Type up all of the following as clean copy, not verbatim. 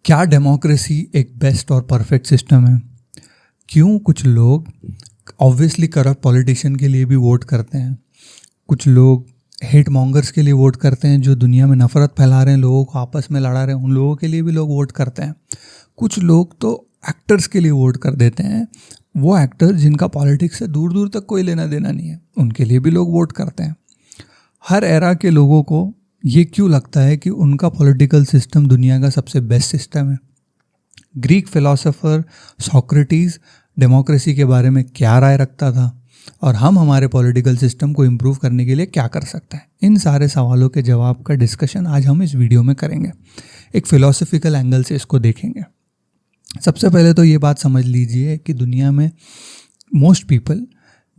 क्या डेमोक्रेसी एक बेस्ट और परफेक्ट सिस्टम है? क्यों कुछ लोग ऑब्वियसली करप्ट पॉलिटिशियन के लिए भी वोट करते हैं, कुछ लोग हेट मॉन्गर्स के लिए वोट करते हैं जो दुनिया में नफरत फैला रहे हैं, लोगों को आपस में लड़ा रहे हैं, उन लोगों के लिए भी लोग वोट करते हैं। कुछ लोग तो एक्टर्स के लिए वोट कर देते हैं, वो एक्टर जिनका पॉलिटिक्स से दूर दूर तक कोई लेना देना नहीं है, उनके लिए भी लोग वोट करते हैं। हर एरा के लोगों को ये क्यों लगता है कि उनका पॉलिटिकल सिस्टम दुनिया का सबसे बेस्ट सिस्टम है? ग्रीक फिलोसोफर सोक्रेटिस डेमोक्रेसी के बारे में क्या राय रखता था और हम हमारे पॉलिटिकल सिस्टम को इम्प्रूव करने के लिए क्या कर सकते हैं? इन सारे सवालों के जवाब का डिस्कशन आज हम इस वीडियो में करेंगे। एक फिलोसफिकल एंगल से इसको देखेंगे। सबसे पहले तो ये बात समझ लीजिए कि दुनिया में मोस्ट पीपल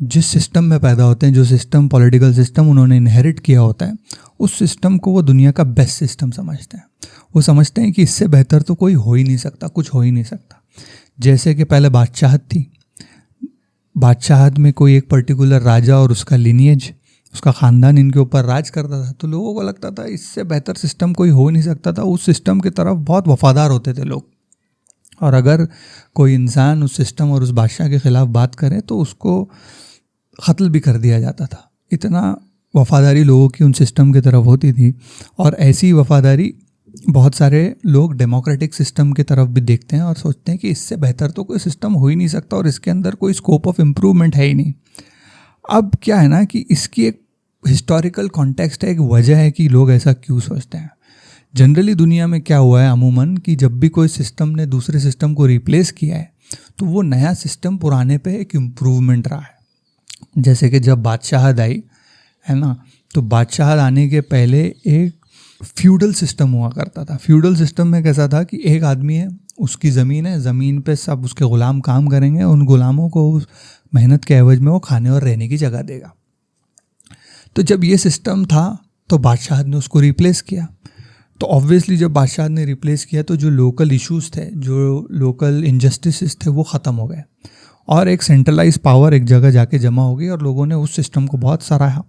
जिस सिस्टम में पैदा होते हैं, जो सिस्टम पॉलिटिकल सिस्टम उन्होंने इनहेरिट किया होता है, उस सिस्टम को वो दुनिया का बेस्ट सिस्टम समझते हैं। वो समझते हैं कि इससे बेहतर तो कोई हो ही नहीं सकता, कुछ हो ही नहीं सकता। जैसे कि पहले बादशाहत थी, बादशाहत में कोई एक पर्टिकुलर राजा और उसका लिनिएज, उसका ख़ानदान इनके ऊपर राज करता था, तो लोगों को लगता था इससे बेहतर सिस्टम कोई हो नहीं सकता था। उस सिस्टम की तरफ बहुत वफादार होते थे लोग, और अगर कोई इंसान उस सिस्टम और उस बादशाह के ख़िलाफ़ बात करे तो उसको क़त्ल भी कर दिया जाता था। इतना वफ़ादारी लोगों की उन सिस्टम की तरफ होती थी। और ऐसी वफ़ादारी बहुत सारे लोग डेमोक्रेटिक सिस्टम की तरफ भी देखते हैं और सोचते हैं कि इससे बेहतर तो कोई सिस्टम हो ही नहीं सकता और इसके अंदर कोई स्कोप ऑफ इम्प्रूवमेंट है ही नहीं। अब क्या है ना कि इसकी एक हिस्टोरिकल कॉन्टेक्स्ट है, एक वजह है कि लोग ऐसा क्यों सोचते हैं। जनरली दुनिया में क्या हुआ है अमूमन कि जब भी कोई सिस्टम ने दूसरे सिस्टम को रिप्लेस किया है तो वो नया सिस्टम पुराने पे एक इम्प्रूवमेंट रहा है। जैसे कि जब बादशाहत आई है ना, तो बादशाहत आने के पहले एक फ्यूडल सिस्टम हुआ करता था। फ्यूडल सिस्टम में कैसा था कि एक आदमी है, उसकी ज़मीन है, ज़मीन पे सब उसके ग़ुलाम काम करेंगे, उन ग़ुलामों को उस मेहनत के एवज में वो खाने और रहने की जगह देगा। तो जब ये सिस्टम था तो बादशाहत ने उसको रिप्लेस किया। तो ऑब्वियसली जब बादशाह ने रिप्लेस किया तो जो लोकल इश्यूज़ थे, जो लोकल इनजस्टिसेस थे, वो ख़त्म हो गए और एक सेंट्रलाइज पावर एक जगह जाके जमा हो गई और लोगों ने उस सिस्टम को बहुत सराहा।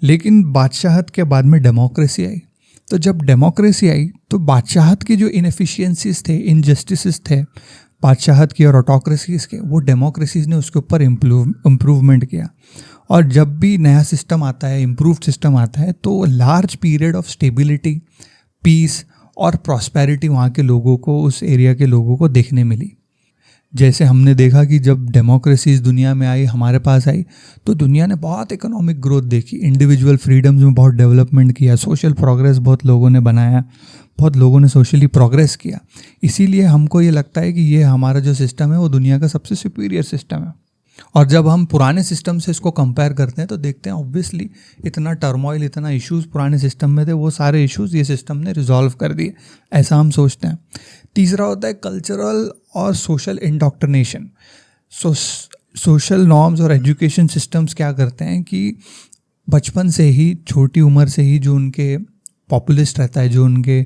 लेकिन बादशाहत के बाद में डेमोक्रेसी आई। तो जब डेमोक्रेसी आई तो बादशाहत की जो इनएफिशिएंसीज थे, इनजस्टिसेस थे बादशाहत की और ऑटोक्रेसीज़ के, वो डेमोक्रेसीज़ ने उसके ऊपर इम्प्रूवमेंट किया। और जब भी नया सिस्टम आता है, इम्प्रूव्ड सिस्टम आता है, तो large period of stability, peace और प्रॉस्पेरिटी वहाँ के लोगों को, उस एरिया के लोगों को देखने मिली। जैसे हमने देखा कि जब डेमोक्रेसीज दुनिया में आई, हमारे पास आई, तो दुनिया ने बहुत इकोनॉमिक ग्रोथ देखी, इंडिविजुअल फ्रीडम्स में बहुत डेवलपमेंट किया, सोशल प्रोग्रेस बहुत लोगों ने बनाया, बहुत लोगों ने सोशली प्रोग्रेस किया। इसीलिए हमको ये लगता है कि ये हमारा जो सिस्टम है वो दुनिया का सबसे सुपीरियर सिस्टम है। और जब हम पुराने सिस्टम से इसको कंपेयर करते हैं तो देखते हैं ऑब्वियसली इतना टर्मोइल, इतना इश्यूज़ पुराने सिस्टम में थे, वो सारे इश्यूज़ ये सिस्टम ने रिजॉल्व कर दिए, ऐसा हम सोचते हैं। तीसरा होता है कल्चरल और सोशल इंडोक्ट्रिनेशन। सोशल नॉर्म्स और एजुकेशन सिस्टम्स क्या करते हैं कि बचपन से ही, छोटी उम्र से ही जो उनके पॉपुलिस्ट रहता है, जो उनके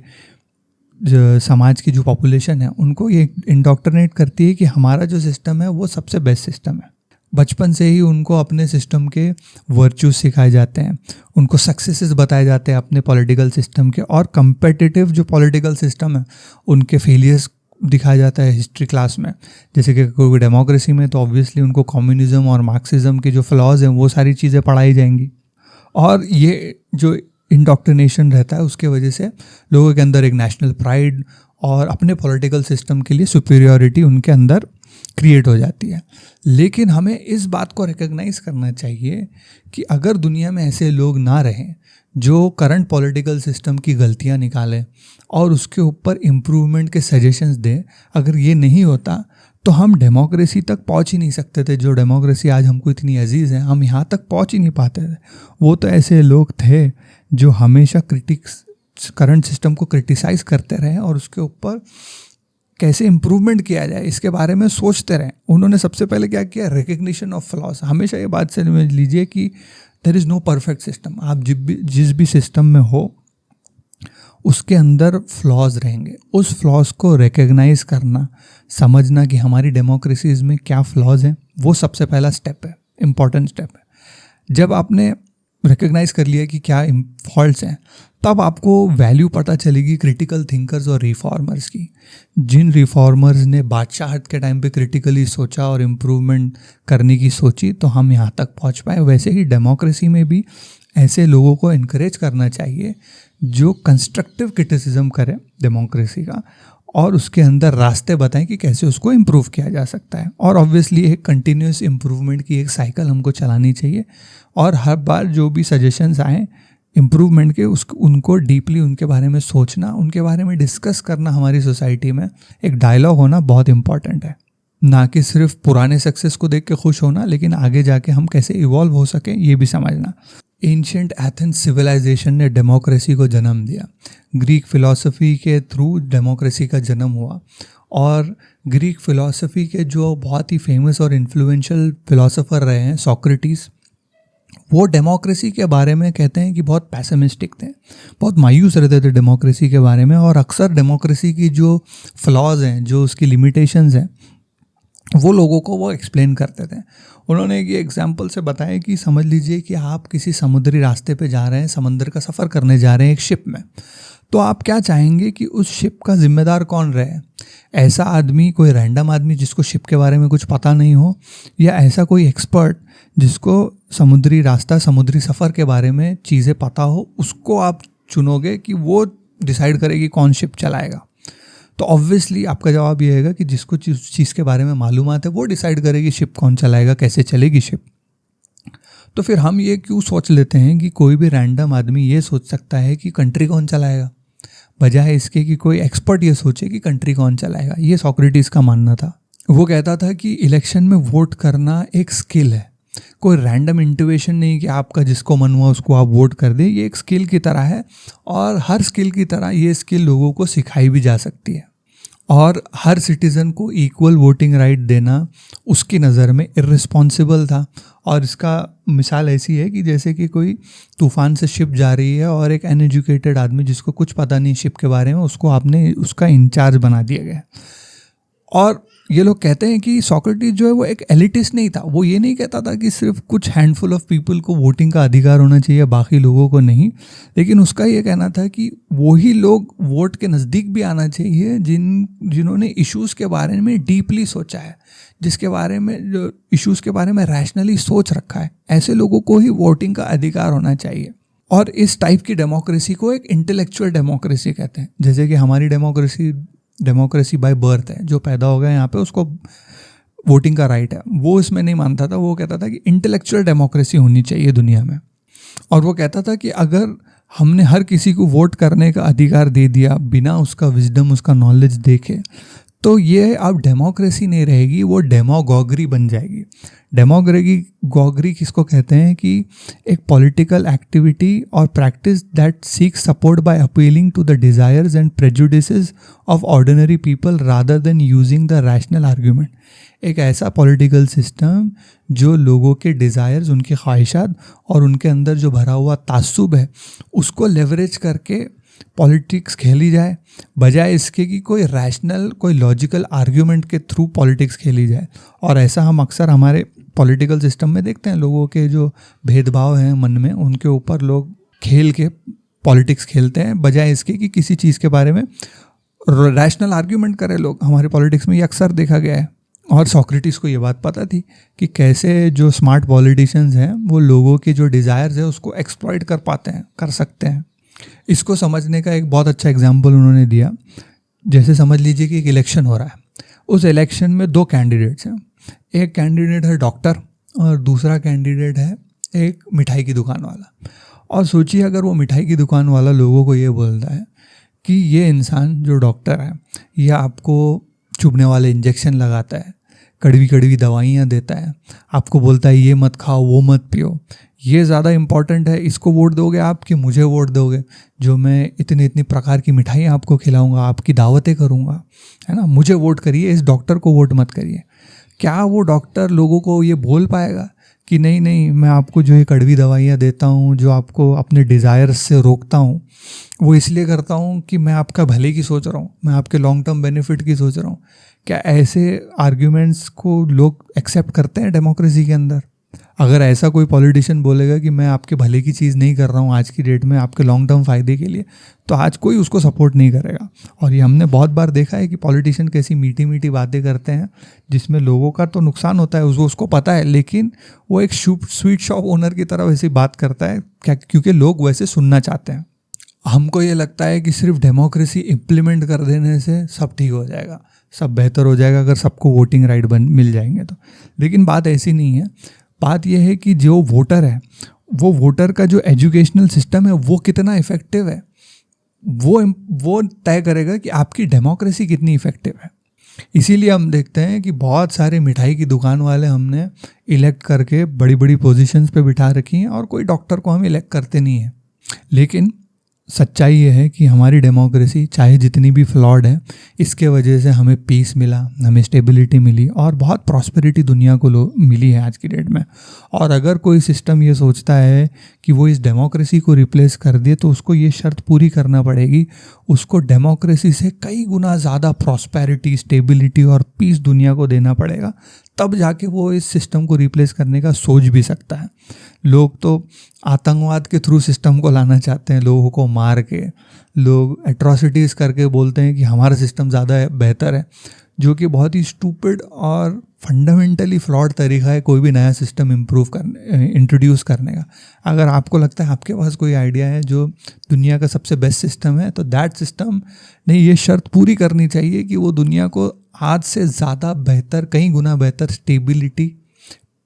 समाज की जो पॉपुलेशन है, उनको ये इंडोक्ट्रिनेट करती है कि हमारा जो सिस्टम है वो सबसे बेस्ट सिस्टम है। बचपन से ही उनको अपने सिस्टम के वर्च्यूज सिखाए जाते हैं, उनको सक्सेसेस बताए जाते हैं अपने पॉलिटिकल सिस्टम के, और कम्पिटिटिव जो पॉलिटिकल सिस्टम है उनके फेलियर्स दिखाया जाता है हिस्ट्री क्लास में। जैसे कि कोई डेमोक्रेसी में तो ऑब्वियसली उनको कम्युनिज्म और मार्क्सिज्म के जो फ्लॉज हैं वो सारी चीज़ें पढ़ाई जाएंगी। और ये जो इंडोक्ट्रिनेशन रहता है उसके वजह से लोगों के अंदर एक नेशनल प्राइड और अपने पॉलिटिकल सिस्टम के लिए सुपीरियरिटी उनके अंदर क्रिएट हो जाती है। लेकिन हमें इस बात को रिकग्नाइज़ करना चाहिए कि अगर दुनिया में ऐसे लोग ना रहें जो करंट पॉलिटिकल सिस्टम की गलतियां निकालें और उसके ऊपर इम्प्रूवमेंट के सजेशंस दें, अगर ये नहीं होता तो हम डेमोक्रेसी तक पहुंच ही नहीं सकते थे। जो डेमोक्रेसी आज हमको इतनी अजीज़ है, हम यहाँ तक पहुंच ही नहीं पाते थे। वो तो ऐसे लोग थे जो हमेशा करंट सिस्टम को क्रिटिसाइज़ करते रहे और उसके ऊपर कैसे इम्प्रूवमेंट किया जाए इसके बारे में सोचते रहे। उन्होंने सबसे पहले क्या किया? Recognition of flaws. हमेशा ये बात समझ लीजिए कि there is no perfect system. आप जिस भी सिस्टम में हो उसके अंदर फ्लॉज रहेंगे। उस फ्लॉज को रिकग्नाइज करना, समझना कि हमारी डेमोक्रेसीज में क्या फ्लॉज हैं, वो सबसे पहला स्टेप है, इम्पॉर्टेंट स्टेप है। जब आपने रिकग्नाइज कर लिया कि क्या फॉल्ट्स हैं, तब आपको वैल्यू पता चलेगी क्रिटिकल थिंकर्स और रिफॉर्मर्स की। जिन रिफॉर्मर्स ने बादशाहत के टाइम पे क्रिटिकली सोचा और इम्प्रूवमेंट करने की सोची, तो हम यहाँ तक पहुँच पाए। वैसे ही डेमोक्रेसी में भी ऐसे लोगों को इनकरेज करना चाहिए जो कंस्ट्रक्टिव क्रिटिसिज्म करें डेमोक्रेसी का, और उसके अंदर रास्ते बताएं कि कैसे उसको इम्प्रूव किया जा सकता है। और ऑब्वियसली एक कंटिन्यूस इम्प्रूवमेंट की एक साइकिल हमको चलानी चाहिए, और हर बार जो भी सजेशंस आएँ इम्प्रूवमेंट के, उनको डीपली उनके बारे में सोचना, उनके बारे में डिस्कस करना, हमारी सोसाइटी में एक डायलॉग होना बहुत इम्पॉर्टेंट है। ना कि सिर्फ पुराने सक्सेस को देख के खुश होना, लेकिन आगे जाके हम कैसे इवॉल्व हो सकें ये भी समझना। एंशिएंट एथेंस सिविलाइजेशन ने डेमोक्रेसी को जन्म दिया। ग्रीक फिलॉसफी के थ्रू डेमोक्रेसी का जन्म हुआ, और ग्रीक फिलॉसफी के जो बहुत ही फेमस और इन्फ्लुएंशियल फिलॉसफर रहे हैं, सोक्रेटिस, वो डेमोक्रेसी के बारे में कहते हैं कि बहुत पैसिमिस्टिक थे, बहुत मायूस रहते थे डेमोक्रेसी के बारे में, और अक्सर डेमोक्रेसी की जो फ्लॉज हैं, जो उसकी लिमिटेशंस हैं, वो लोगों को वो एक्सप्लेन करते थे। उन्होंने एक एग्जाम्पल से बताया कि समझ लीजिए कि आप किसी समुद्री रास्ते पे जा रहे हैं, समंदर का सफ़र करने जा रहे हैं एक शिप में, तो आप क्या चाहेंगे कि उस शिप का जिम्मेदार कौन रहे? ऐसा आदमी, कोई रैंडम आदमी जिसको शिप के बारे में कुछ पता नहीं हो, या ऐसा कोई एक्सपर्ट जिसको समुद्री रास्ता, समुद्री सफ़र के बारे में चीज़ें पता हो, उसको आप चुनोगे कि वो डिसाइड करे कि कौन शिप चलाएगा? तो ऑब्वियसली आपका जवाब ये है कि जिसको चीज़ के बारे में मालूमात है वो डिसाइड करेगी शिप कौन चलाएगा, कैसे चलेगी शिप। तो फिर हम ये क्यों सोच लेते हैं कि कोई भी रैंडम आदमी ये सोच सकता है कि कंट्री कौन चलाएगा, बजाय इसके कि कोई एक्सपर्ट ये सोचे कि कंट्री कौन चलाएगा। ये सोक्रेटिस का मानना था। वो कहता था कि इलेक्शन में वोट करना एक स्किल है, कोई रैंडम इंट्यूशन नहीं कि आपका जिसको मन हुआ उसको आप वोट कर दें। ये एक स्किल की तरह है, और हर स्किल की तरह ये स्किल लोगों को सिखाई भी जा सकती है। और हर सिटीज़न को इक्वल वोटिंग राइट देना उसकी नज़र में इर्रिस्पॉन्सिबल था। और इसका मिसाल ऐसी है कि जैसे कि कोई तूफ़ान से शिप जा रही है, और एक अनएजुकेटेड आदमी जिसको कुछ पता नहीं शिप के बारे में, उसको आपने उसका इंचार्ज बना दिया गया। और ये लोग कहते हैं कि सोक्रेटिस जो है वो एक एलिटिस्ट नहीं था। वो ये नहीं कहता था कि सिर्फ कुछ हैंडफुल ऑफ पीपल को वोटिंग का अधिकार होना चाहिए, बाकी लोगों को नहीं। लेकिन उसका ये कहना था कि वही लोग वोट के नज़दीक भी आना चाहिए जिन्होंने इश्यूज़ के बारे में डीपली सोचा है, जिसके बारे में, जो इश्यूज़ के बारे में रैशनली सोच रखा है। ऐसे लोगों को ही वोटिंग का अधिकार होना चाहिए। और इस टाइप की डेमोक्रेसी को एक इंटेलेक्चुअल डेमोक्रेसी कहते हैं। जैसे कि हमारी डेमोक्रेसी बाय बर्थ है, जो पैदा हो गया यहाँ पे उसको वोटिंग का राइट है, वो इसमें नहीं मानता था। वो कहता था कि इंटेलेक्चुअल डेमोक्रेसी होनी चाहिए दुनिया में। और वो कहता था कि अगर हमने हर किसी को वोट करने का अधिकार दे दिया बिना उसका विजडम, उसका नॉलेज देखे, तो ये अब डेमोक्रेसी नहीं रहेगी, वो डेमोगॉगरी बन जाएगी। डेमोगॉगरी किसको कहते हैं कि एक पॉलिटिकल एक्टिविटी और practice that seeks support by appealing to the desires and prejudices of ordinary people rather than using the rational argument. एक ऐसा पॉलिटिकल सिस्टम जो लोगों के डिज़ायर्स, उनकी ख्वाहिशात और उनके अंदर जो भरा हुआ तासुब है उसको लेवरेज करके पॉलिटिक्स खेली जाए, बजाय इसके कि कोई रैशनल, कोई लॉजिकल आर्ग्यूमेंट के थ्रू पॉलिटिक्स खेली जाए। और ऐसा हम अक्सर हमारे पॉलिटिकल सिस्टम में देखते हैं। लोगों के जो भेदभाव हैं मन में, उनके ऊपर लोग खेल के पॉलिटिक्स खेलते हैं, बजाय इसके कि किसी चीज़ के बारे में रैशनल आर्ग्यूमेंट करें लोग। हमारे पॉलिटिक्स में ये अक्सर देखा गया है। और सोक्रेटिस को ये बात पता थी कि कैसे जो स्मार्ट पॉलिटिशियंस हैं वो लोगों के जो डिज़ायर्स है उसको एक्सप्लॉइट कर सकते हैं। इसको समझने का एक बहुत अच्छा एग्जाम्पल उन्होंने दिया। जैसे समझ लीजिए कि एक इलेक्शन हो रहा है, उस इलेक्शन में दो कैंडिडेट्स हैं। एक कैंडिडेट है डॉक्टर और दूसरा कैंडिडेट है एक मिठाई की दुकान वाला। और सोचिए अगर वो मिठाई की दुकान वाला लोगों को ये बोलता है कि ये इंसान जो डॉक्टर है ये आपको चुभने वाले इंजेक्शन लगाता है, कड़वी कड़वी दवाइयाँ देता है, आपको बोलता है ये मत खाओ, वो मत पियो, ये ज़्यादा इम्पॉर्टेंट है, इसको वोट दोगे आप कि मुझे वोट दोगे जो मैं इतनी प्रकार की मिठाइयाँ आपको खिलाऊंगा, आपकी दावतें करूँगा, है ना? मुझे वोट करिए, इस डॉक्टर को वोट मत करिए। क्या वो डॉक्टर लोगों को ये बोल पाएगा कि नहीं नहीं, मैं आपको जो ये कड़वी दवाइयाँ देता हूँ, जो आपको अपने डिज़ायर्स से रोकता हूँ, वो इसलिए करता हूँ कि मैं आपका भले की सोच रहा हूँ, मैं आपके लॉन्ग टर्म बेनिफिट की सोच रहा हूँ? क्या ऐसे आर्ग्यूमेंट्स को लोग एक्सेप्ट करते हैं डेमोक्रेसी के अंदर? अगर ऐसा कोई पॉलिटिशियन बोलेगा कि मैं आपके भले की चीज़ नहीं कर रहा हूँ आज की डेट में आपके लॉन्ग टर्म फ़ायदे के लिए, तो आज कोई उसको सपोर्ट नहीं करेगा। और ये हमने बहुत बार देखा है कि पॉलिटिशियन कैसी मीठी मीठी बातें करते हैं जिसमें लोगों का तो नुकसान होता है, उसको पता है, लेकिन वो एक स्वीट शॉप ओनर की तरह वैसी बात करता है क्या, क्योंकि लोग वैसे सुनना चाहते हैं। हमको ये लगता है कि सिर्फ डेमोक्रेसी इम्प्लीमेंट कर देने से सब ठीक हो जाएगा, सब बेहतर हो जाएगा अगर सबको वोटिंग राइट मिल जाएंगे तो। लेकिन बात ऐसी नहीं है। बात यह है कि जो वोटर है, वो वोटर का जो एजुकेशनल सिस्टम है वो कितना इफ़ेक्टिव है, वो तय करेगा कि आपकी डेमोक्रेसी कितनी इफ़ेक्टिव है। इसीलिए हम देखते हैं कि बहुत सारे मिठाई की दुकान वाले हमने इलेक्ट करके बड़ी बड़ी पोजीशंस पे बिठा रखी हैं, और कोई डॉक्टर को हम इलेक्ट करते नहीं हैं। लेकिन सच्चाई ये है कि हमारी डेमोक्रेसी चाहे जितनी भी फ्लॉड है, इसके वजह से हमें पीस मिला, हमें स्टेबिलिटी मिली और बहुत प्रॉस्पेरिटी दुनिया को मिली है आज की डेट में। और अगर कोई सिस्टम ये सोचता है कि वो इस डेमोक्रेसी को रिप्लेस कर दे, तो उसको ये शर्त पूरी करना पड़ेगी, उसको डेमोक्रेसी से कई गुना ज़्यादा प्रॉस्पेरिटी, स्टेबिलिटी और पीस दुनिया को देना पड़ेगा, तब जाके वो इस सिस्टम को रिप्लेस करने का सोच भी सकता है। लोग तो आतंकवाद के थ्रू सिस्टम को लाना चाहते हैं, लोगों को मार के, लोग एट्रॉसिटीज़ करके बोलते हैं कि हमारा सिस्टम ज़्यादा बेहतर है, जो कि बहुत ही स्टूपिड और फंडामेंटली फ्लॉड तरीका है कोई भी नया सिस्टम इंट्रोड्यूस करने का। अगर आपको लगता है आपके पास कोई आइडिया है जो दुनिया का सबसे बेस्ट सिस्टम है, तो दैट सिस्टम ने ये शर्त पूरी करनी चाहिए कि वो दुनिया को आज से ज़्यादा बेहतर, कई गुना बेहतर स्टेबिलिटी,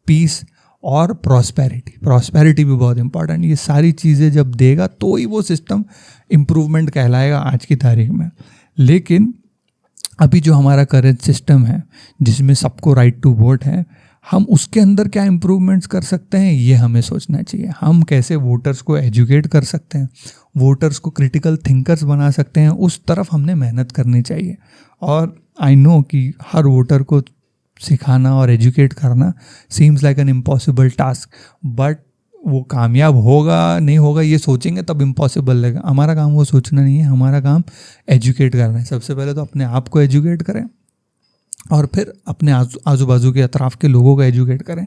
पीस और प्रॉस्पेरिटी भी बहुत इंपॉर्टेंट, ये सारी चीज़ें जब देगा तो ही वो सिस्टम इम्प्रूवमेंट कहलाएगा आज की तारीख में। लेकिन अभी जो हमारा करंट सिस्टम है जिसमें सबको राइट टू वोट है, हम उसके अंदर क्या इम्प्रूवमेंट्स कर सकते हैं ये हमें सोचना चाहिए। हम कैसे वोटर्स को एजुकेट कर सकते हैं, वोटर्स को क्रिटिकल थिंकर्स बना सकते हैं, उस तरफ हमने मेहनत करनी चाहिए। और आई नो कि हर वोटर को सिखाना और एजुकेट करना seems like an impossible task, but वो कामयाब होगा नहीं होगा ये सोचेंगे तब इम्पॉसिबल लगेगा। हमारा काम वो सोचना नहीं है, हमारा काम एजुकेट करना है। सबसे पहले तो अपने आप को एजुकेट करें और फिर अपने आजू बाजू के अतराफ़ के लोगों को एजुकेट करें।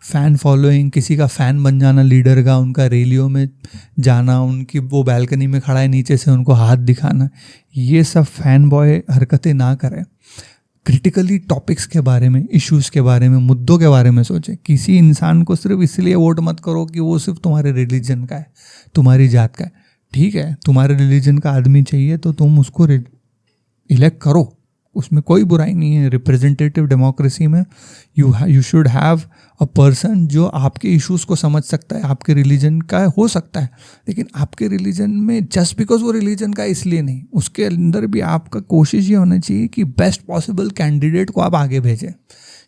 फ़ैन फॉलोइंग, किसी का फ़ैन बन जाना लीडर का, उनका रैलियों में जाना, उनकी वो बैल्कनी में खड़ा है नीचे से उनको हाथ दिखाना, ये सब फ़ैन बॉय हरकतें ना करें। क्रिटिकली टॉपिक्स के बारे में, इश्यूज़ के बारे में, मुद्दों के बारे में सोचें। किसी इंसान को सिर्फ इसलिए वोट मत करो कि वो सिर्फ तुम्हारे रिलीजन का है, तुम्हारी जात का है। ठीक है, तुम्हारे रिलीजन का आदमी चाहिए तो तुम उसको इलेक्ट करो, उसमें कोई बुराई नहीं है। रिप्रेजेंटेटिव डेमोक्रेसी में you should have a person जो आपके इश्यूज़ को समझ सकता है, आपके रिलीजन का हो सकता है, लेकिन आपके रिलीजन में जस्ट बिकॉज वो रिलीजन का इसलिए नहीं, उसके अंदर भी आपका कोशिश ये होना चाहिए कि बेस्ट पॉसिबल कैंडिडेट को आप आगे भेजें,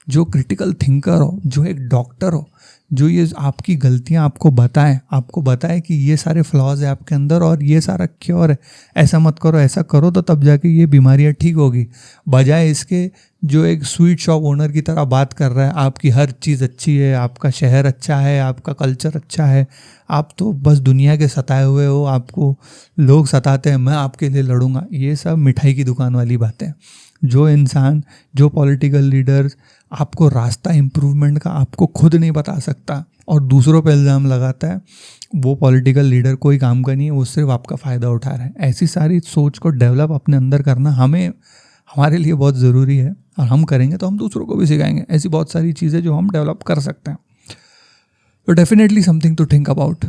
जो क्रिटिकल थिंकर हो, जो एक डॉक्टर हो, जो ये आपकी गलतियां आपको बताए कि ये सारे फ्लॉज है आपके अंदर और ये सारा क्योर है, ऐसा मत करो, ऐसा करो तो तब जाके ये बीमारियां ठीक होगी। बजाय इसके जो एक स्वीट शॉप ओनर की तरह बात कर रहा है, आपकी हर चीज़ अच्छी है, आपका शहर अच्छा है, आपका कल्चर अच्छा है, आप तो बस दुनिया के सताए हुए हो, आपको लोग सताते हैं, मैं आपके लिए लड़ूंगा। ये सब मिठाई की दुकान वाली बातें। जो इंसान, जो पॉलिटिकल लीडर आपको रास्ता इम्प्रूवमेंट का आपको खुद नहीं बता सकता और दूसरों पे इल्ज़ाम लगाता है, वो पॉलिटिकल लीडर कोई काम का नहीं है, वो सिर्फ आपका फ़ायदा उठा रहा है। ऐसी सारी सोच को डेवलप अपने अंदर करना हमारे लिए बहुत ज़रूरी है, और हम करेंगे तो हम दूसरों को भी सिखाएंगे। ऐसी बहुत सारी चीज़ें जो हम डेवलप कर सकते हैं। तो definitely something to think about.